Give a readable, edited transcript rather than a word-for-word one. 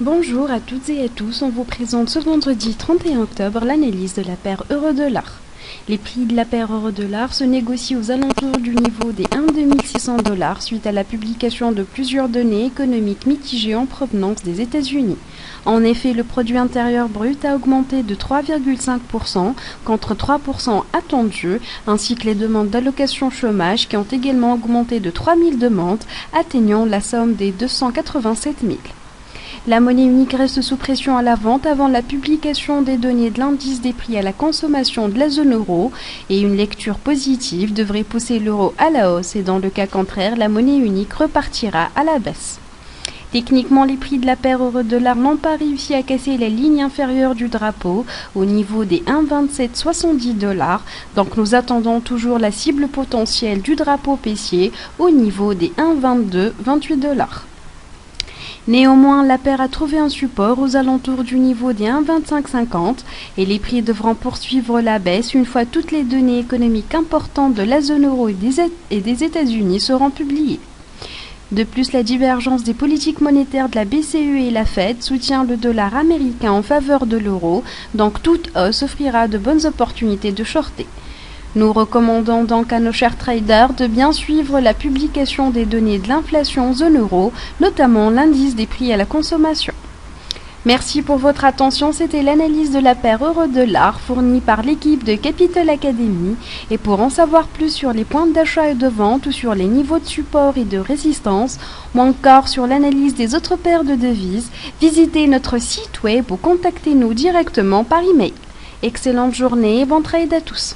Bonjour à toutes et à tous, on vous présente ce vendredi 31 octobre l'analyse de la paire euro-dollar. Les prix de la paire euro-dollar se négocient aux alentours du niveau des 1 600 $ suite à la publication de plusieurs données économiques mitigées en provenance des États-Unis. En effet, le produit intérieur brut a augmenté de 3,5% contre 3% attendu, ainsi que les demandes d'allocation chômage qui ont également augmenté de 3 000 demandes, atteignant la somme des 287 000. La monnaie unique reste sous pression à la vente avant la publication des données de l'indice des prix à la consommation de la zone euro et une lecture positive devrait pousser l'euro à la hausse et dans le cas contraire, la monnaie unique repartira à la baisse. Techniquement, les prix de la paire euro-dollar n'ont pas réussi à casser la ligne inférieure du drapeau au niveau des 1,2770 $, donc nous attendons toujours la cible potentielle du drapeau baissier au niveau des 1,2228 $. Néanmoins, la paire a trouvé un support aux alentours du niveau des 1,2550 et les prix devront poursuivre la baisse une fois toutes les données économiques importantes de la zone euro et des États-Unis seront publiées. De plus, la divergence des politiques monétaires de la BCE et la Fed soutient le dollar américain en faveur de l'euro, donc toute hausse offrira de bonnes opportunités de shorter. Nous recommandons donc à nos chers traders de bien suivre la publication des données de l'inflation zone euro, notamment l'indice des prix à la consommation. Merci pour votre attention, c'était l'analyse de la paire euro-dollar fournie par l'équipe de Capital Academy. Et pour en savoir plus sur les points d'achat et de vente ou sur les niveaux de support et de résistance, ou encore sur l'analyse des autres paires de devises, visitez notre site web ou contactez-nous directement par email. Excellente journée et bon trade à tous!